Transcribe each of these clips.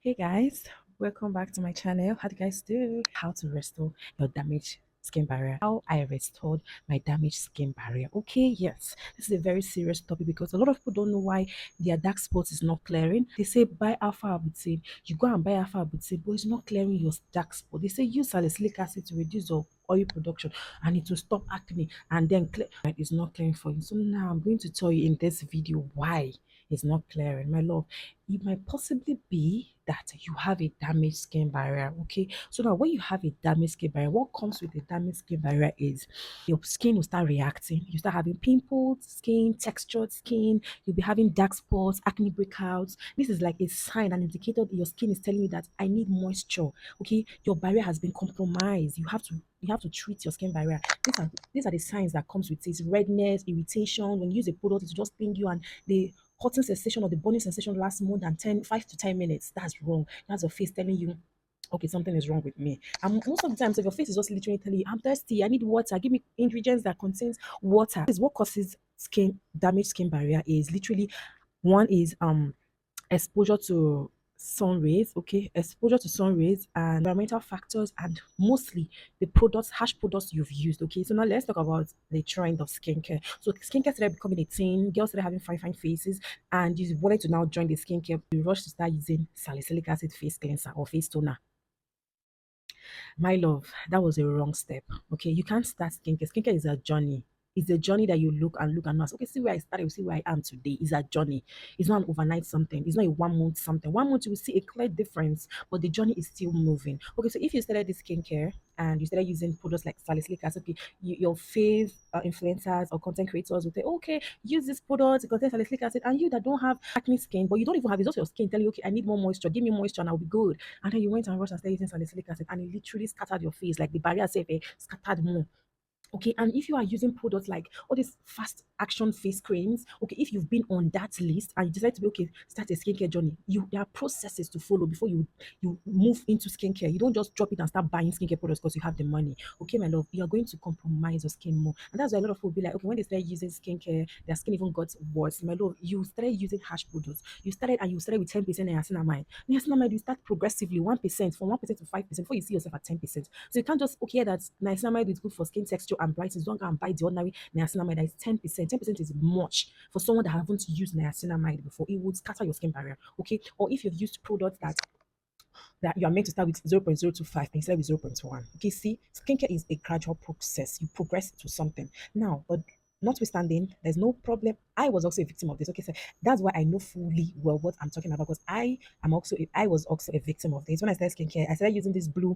Hey guys, welcome back to my channel. How do you guys do? How to restore your damaged skin barrier. How I restored my damaged skin barrier. Okay, yes, this is a very serious topic because a lot of people don't know why their dark spots is not clearing. They say buy alpha arbutin. You go and buy alpha arbutin, but it's not clearing your dark spot. They say use salicylic acid to reduce your oil production and it will stop acne and then clear. It's not clearing for you. So now I'm going to tell you in this video why it's not clearing. My love, it might possibly be that you have a damaged skin barrier. Okay, so now when you have a damaged skin barrier, what comes with a damaged skin barrier is your skin will start reacting. You start having pimples, skin, textured skin, you'll be having dark spots, acne breakouts. This is like a sign, an indicator that your skin is telling you that I need moisture. Okay, your barrier has been compromised. You have to treat your skin barrier. These are the signs that comes with it: redness, irritation. When you use a product, it just sting you, and the hotting sensation or the burning sensation lasts more than 5 to 10 minutes. That's wrong. That's your face telling you, okay, something is wrong with me. And most of the time, so your face is just literally telling you, I'm thirsty, I need water, give me ingredients that contains water. This is what causes skin damage. Skin barrier is literally one is exposure to sun rays, okay, exposure to sun rays and environmental factors, and mostly the products, harsh products you've used. Okay, so now let's talk about the trend of skincare. So skincare started becoming a thing, girls started having fine faces, and you wanted to now join the skincare, you rush to start using salicylic acid face cleanser or face toner. My love, that was a wrong step. Okay, you can't start skincare. Skincare is a journey. It's a journey that you look and ask, okay, see where I started, see where I am today. It's a journey. It's not an overnight something. It's not a 1 month something. 1 month you will see a clear difference, but the journey is still moving. Okay, so if you started this skincare and you started using products like salicylic acid, okay, your fave influencers or content creators will say, okay, use this product, it contains salicylic acid, and you that don't have acne skin, but you don't even have, it's just your skin telling you, okay, I need more moisture, give me moisture and I'll be good. And then you went and rushed and started using salicylic acid, and it literally scattered your face, like the barrier said, scattered more. Okay, and if you are using products like all these fast action face creams, okay, if you've been on that list and you decide to be okay, start a skincare journey, there are processes to follow before you move into skincare. You don't just drop it and start buying skincare products because you have the money. Okay, my love, you're going to compromise your skin more. And that's why a lot of people be like, okay, when they started using skincare, their skin even got worse. My love, you started using harsh products. You started with 10% niacinamide. Niacinamide, you start progressively 1%, from 1% to 5% before you see yourself at 10%. So you can't just, okay, that niacinamide is good for skin texture and brightness. Don't go and buy the ordinary niacinamide that is 10%. 10% is much for someone that haven't used niacinamide before. It would scatter your skin barrier. Okay. Or if you've used products that you are meant to start with 0.025 and instead with 0.1. Okay, see, skincare is a gradual process. You progress to something. Now, but notwithstanding, there's no problem. I was also a victim of this. Okay, so that's why I know fully well what I'm talking about, because I was also a victim of this. When I started skincare, I started using this blue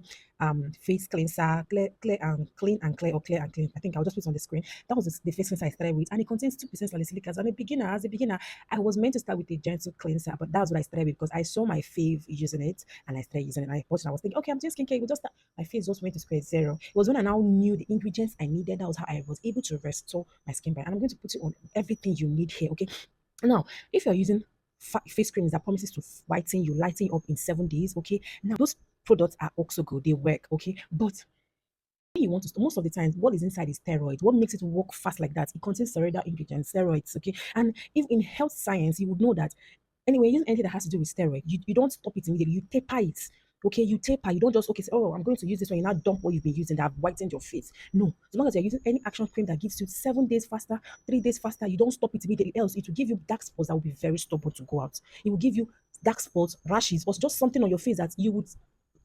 face cleanser, clean and clear, or clear and clean. I think I'll just put it on the screen. That was the face cleanser I started with, and it contains 2% salicylic acid. As a beginner, I was meant to start with a gentle cleanser, but that's what I started with because I saw my fave using it and I started using it. And I bought it. I was thinking, okay, I'm doing skincare. It will just start. My face just went to square zero. It was when I now knew the ingredients I needed. That was how I was able to restore my skin barrier. And I'm going to put it on everything you need here. Okay. Now, if you're using face creams that promises to whiten you, lighten you up in 7 days, okay. Now those products are also good. They work, okay. But you want to, most of the time, what is inside is steroid. What makes it work fast like that? It contains steroidal ingredients, steroids, okay. And if in health science, you would know that anyway, using anything that has to do with steroid, you don't stop it immediately, you taper it. Okay, you taper, you don't just okay say, oh, I'm going to use this one, you now dump what you've been using that have whitened your face. No, as long as you're using any action cream that gives you 7 days faster, 3 days faster, you don't stop it immediately, else it will give you dark spots that will be very stubborn to go out. It will give you dark spots, rashes, or just something on your face that you would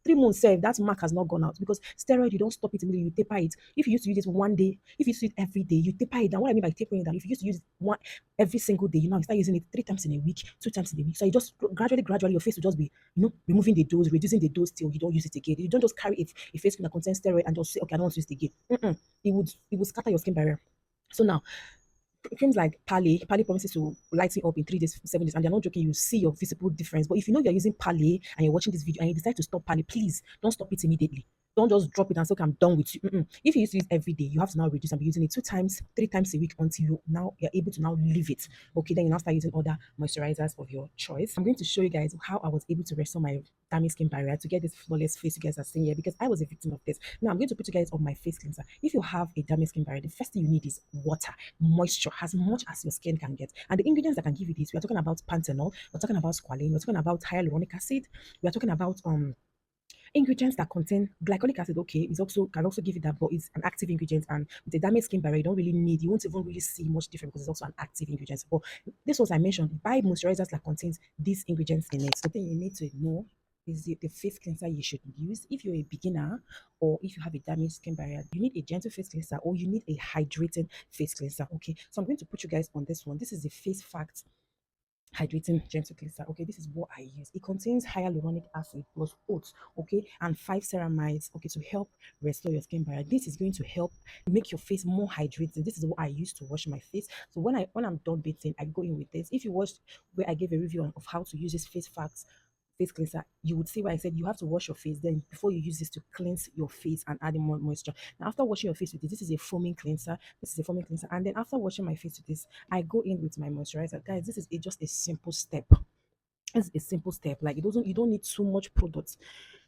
3 months sef that mark has not gone out, because steroid you don't stop it immediately, you taper it. If you used to use it one day, if you use it every day, you taper it down. What I mean by tapering it down, if you used to use it one every single day, you now start using it 3 times in a week, 2 times in a week. So you just gradually your face will just be, removing the dose, reducing the dose till you don't use it again. You don't just carry a face cream that contains steroid and just say, okay, I don't want to use it again. It would scatter your skin barrier. So now creams like Pali promises to lighten up in 3 days, 7 days, and they're not joking. You see your visible difference. But if you know you're using Pali and you're watching this video and you decide to stop Pali, please don't stop it immediately. Don't just drop it and say, okay, I'm done with you. If you used to use every day, you have to now reduce and be using it 2 times, 3 times a week until you're able to now leave it. Okay, then you now start using other moisturizers of your choice. I'm going to show you guys how I was able to restore my damaged skin barrier to get this flawless face you guys are seeing here, because I was a victim of this. Now I'm going to put you guys on my face cleanser. If you have a damaged skin barrier, the first thing you need is water, moisture, as much as your skin can get. And the ingredients that can give you this, we are talking about panthenol, we're talking about squalene, we're talking about hyaluronic acid, we are talking about ingredients that contain glycolic acid. Okay, is also can also give you that, but it's an active ingredient, and with a damaged skin barrier you don't really need, you won't even really see much difference because it's also an active ingredient. But this was I mentioned, buy moisturizers that contains these ingredients in it. So the thing you need to know is the face cleanser you should use. If you're a beginner or if you have a damaged skin barrier, you need a gentle face cleanser or you need a hydrating face cleanser. Okay, so I'm going to put you guys on this one. This is the face fact hydrating gentle cleanser. Okay, this is what I use. It contains hyaluronic acid plus oats, okay, and 5 ceramides, okay, to help restore your skin barrier. This is going to help make your face more hydrated. This is what I use to wash my face. So when I'm done bathing, I go in with this. If you watched where I gave a review of how to use this face facts face cleanser, you would see why I said you have to wash your face then before you use this to cleanse your face and add in more moisture. Now, after washing your face with this is a foaming cleanser. This is a foaming cleanser, and then after washing my face with this, I go in with my moisturizer. Guys, this is just a simple step. It's a simple step. Like, it doesn't, you don't need too much products.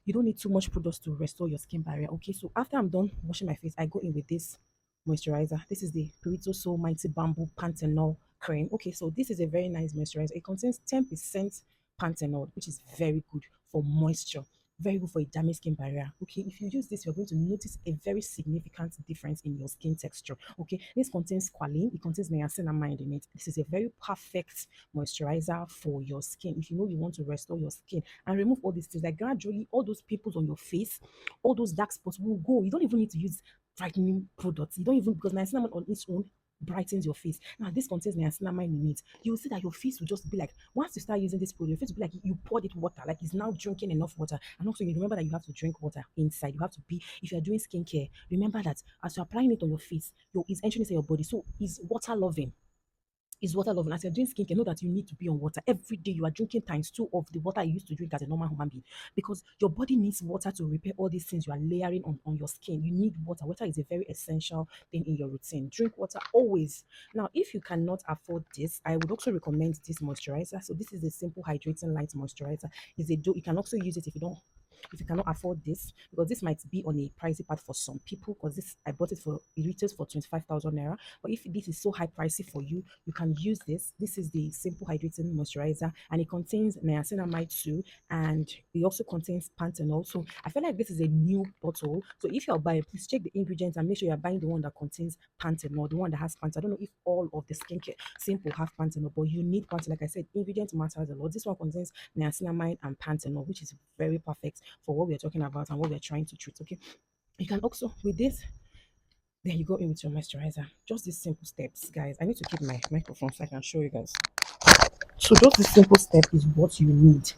You don't need too much products to restore your skin barrier. Okay, so after I'm done washing my face, I go in with this moisturizer. This is the Purito So Mighty Bamboo Panthenol cream. Okay, so this is a very nice moisturizer. It contains 10% panthenol, which is very good for moisture, very good for a damaged skin barrier. Okay, if you use this, you're going to notice a very significant difference in your skin texture. Okay, this contains squalene, it contains niacinamide in it. This is a very perfect moisturizer for your skin. If you know you want to restore your skin and remove all these things, like gradually all those pimples on your face, all those dark spots will go. You don't even need to use brightening products. You don't even, because niacinamide on its own brightens your face. Now, this contains niacinamide in it. You will see that your face will just be like, once you start using this product, your face will be like you poured it water, like it's now drinking enough water. And also, you remember that you have to drink water inside. You have to be, if you are doing skincare, remember that as you're applying it on your face, it's entering into your body. So it's water loving, is water loving. As you're doing skincare, know that you need to be on water every day. You are drinking times two of the water you used to drink as a normal human being, because your body needs water to repair all these things you are layering on your skin. You need water. Water is a very essential thing in your routine. Drink water always. Now, if you cannot afford this, I would also recommend this moisturizer. So this is a simple hydrating light moisturizer. Is a do you can also use it if you cannot afford this, because this might be on a pricey part for some people, because this I bought it for, it retails for 25,000 naira. But if this is so high pricey for you, you can use this. This is the simple hydrating moisturizer, and it contains niacinamide too, and it also contains panthenol. So I feel like this is a new bottle. So if you're buying, please check the ingredients and make sure you're buying the one that contains panthenol, the one that has panthenol. I don't know if all of the skincare simple have panthenol, but you need panthenol. Like I said, ingredients matters a lot. This one contains niacinamide and panthenol, which is very perfect for what we're talking about and what we're trying to treat. Okay, you can also with this, then you go in with your moisturizer. Just these simple steps, guys. I need to keep my microphone so I can show you guys. So just this simple step is what you need.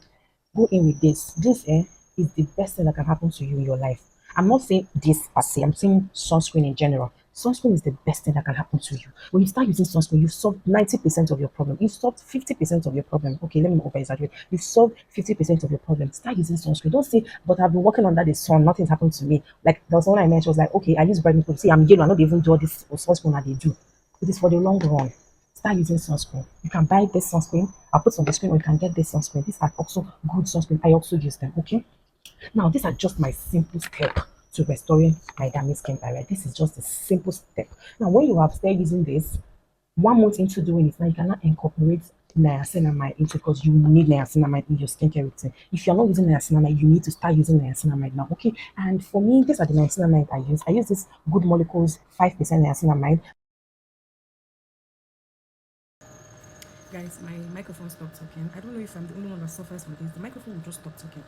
Go in with this. This is the best thing that can happen to you in your life. I'm not saying this per se, I'm saying sunscreen in general. Sunscreen is the best thing that can happen to you. When you start using sunscreen, you've solved 90% of your problem. You've solved 50% of your problem. Okay, let me not over exaggerate. You've solved 50% of your problem. Start using sunscreen. Don't say, but I've been working under the sun, nothing's happened to me. Like there was someone I met, she was like, okay, I use brightening product. See, I'm yellow, I not even do all this sunscreen that they do. It is for the long run. Start using sunscreen. You can buy this sunscreen. I'll put on the screen, or you can get this sunscreen. These are also good sunscreen. I also use them. Okay. Now, these are just my simple step to restoring my damaged skin barrier. This is just a simple step. Now, when you have started using this, 1 month into doing it, now you cannot incorporate niacinamide into, because you need niacinamide in your skincare routine. If you're not using niacinamide, you need to start using niacinamide now. Okay. And for me, these are the niacinamide I use. I use this Good Molecules 5% niacinamide. Guys, my microphone stopped talking. I don't know if I'm the only one that suffers from this. The microphone will just stop talking.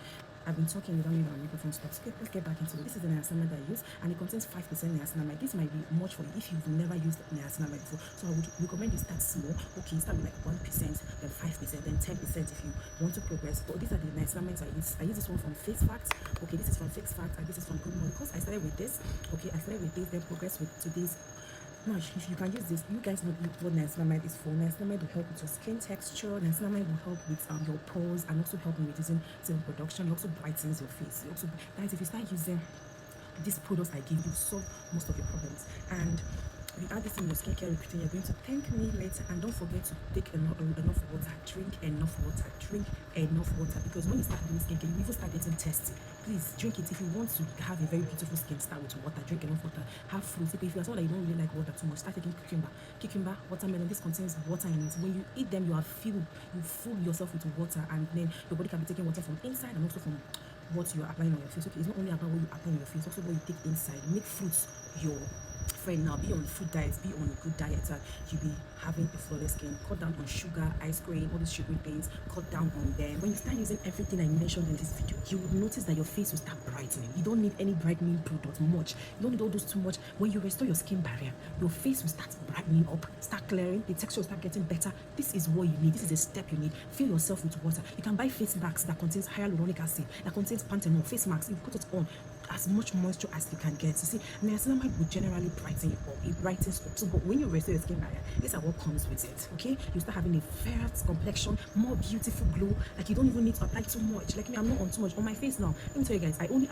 I've been talking without knowing that my microphone stops. Okay, let's get back into it. This is the niacinamide I use, and it contains 5% niacinamide. This might be much for you if you've never used niacinamide before. So I would recommend you start small. Okay, start with like 1%, then 5%, then 10% if you want to progress. But these are the niacinamides I use. I use this one from Face Facts. Okay, this is from Face Facts, and this is from Good Molecules. I started with this. Okay, I started with this, then progress with today's. Now, if you can use this, you guys know what niacinamide is for. Niacinamide will help with your skin texture. Niacinamide will help with your pores and also help in reducing sebum production. It also brightens your face. It also, guys, if you start using these products I give you, solve most of your problems. And you add this in your skincare routine, you're going to thank me later. And don't forget to take enough water. Drink enough water. Drink enough water, because when you start doing skincare, you even start getting thirsty. Please drink it. If you want to have a very beautiful skin, start with water. Drink enough water. Have fruits. If you're someone that you don't really like water too much, start taking cucumber, watermelon. This contains water in it. When you eat them, you fool yourself with water, and then your body can be taking water from inside and also from what you're applying on your face. Okay, it's not only about what you apply on your face, also what you take inside. Make fruits your friend now. Be on food diets, be on a good diet, and you'll be having a flawless skin. Cut down on sugar, ice cream, all these sugary things. Cut down on them. When you start using everything I mentioned in this video, you will notice that your face will start brightening. You don't need any brightening product much. You don't need all those too much. When you restore your skin barrier, your face will start brightening up, start clearing, the texture will start getting better. This is what you need. This is a step you need. Fill yourself with water. You can buy face masks that contains hyaluronic acid, that contains panthenol. Face masks, you put it on as much moisture as you can get. You see, niacinamide will generally brighten you up. It brightens up. So, but when you restore your skin barrier, these are what comes with it. Okay, you start having a fairer complexion, more beautiful glow. Like you don't even need to apply too much. Like me, I'm not on too much on my face now. Let me tell you guys, I only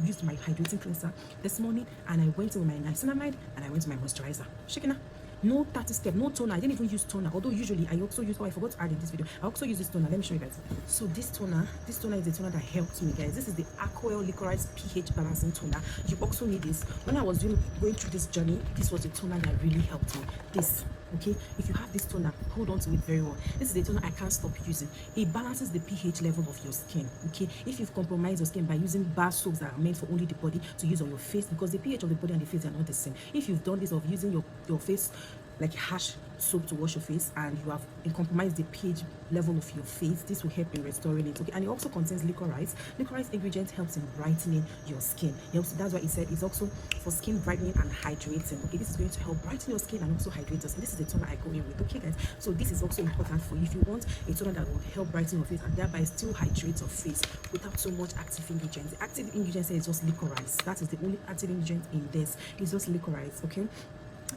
used my hydrating cleanser this morning, and I went in with my niacinamide and I went to my moisturizer. Shaking. No 30 step, no toner. I didn't even use toner, although usually I also use, I forgot to add in this video, I also use this toner. Let me show you guys. So this toner is the toner that helps me, guys. This is the Aquael Licorice pH balancing toner. You also need this. When I was going through this journey, this was the toner that really helped me. This, okay, if you have this toner, hold on to it very well. This is the toner I can't stop using. It balances the pH level of your skin. Okay, if you've compromised your skin by using bar soaps that are meant for only the body to use on your face, because the pH of the body and the face are not the same. If you've done this of using your face like harsh soap to wash your face, and you have compromised the pH level of your face, this will help in restoring it. Okay, and it also contains licorice. Licorice ingredient helps in brightening your skin. That's why it said it's also for skin brightening and hydrating. Okay, this is going to help brighten your skin and also hydrate us. And this is the toner I go in with. Okay, guys, so this is also important for you if you want a toner that will help brighten your face and thereby still hydrate your face without so much active ingredients. The active ingredient is just licorice. That is the only active ingredient in this. It's just licorice. Okay,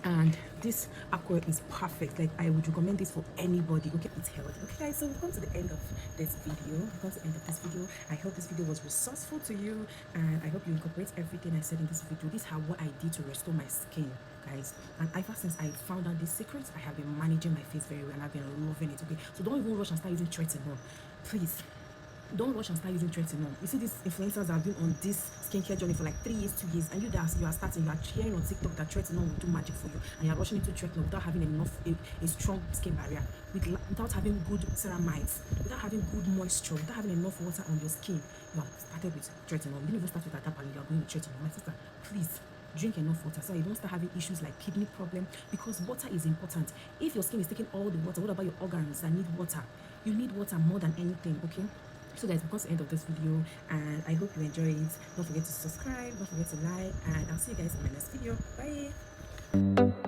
and this aqua is perfect. Like I would recommend this for anybody. Okay, it's healthy. Okay, guys, so we've come to the end of this video. I hope this video was resourceful to you, and I hope you incorporate everything I said in this video. This is what I did to restore my skin, guys, and ever since I found out these secrets, I have been managing my face very well, and I've been loving it. Okay, so don't even rush and start using tretinoin, please. Don't rush and start using tretinoin. You see, these influencers have been on this skincare journey for like 3 years, 2 years, and you are starting, you are hearing on TikTok that tretinoin will do magic for you, and you are rushing into tretinoin without having a strong skin barrier, without having good ceramides, without having good moisture, without having enough water on your skin. You have started with tretinoin. You didn't even start with that, and you are going with tretinoin. My sister, please drink enough water so you don't start having issues like kidney problem, because water is important. If your skin is taking all the water, what about your organs that need water? You need water more than anything. Okay, so guys, we've got to the end of this video, and I hope you enjoy it. Don't forget to subscribe, don't forget to like, and I'll see you guys in my next video. Bye.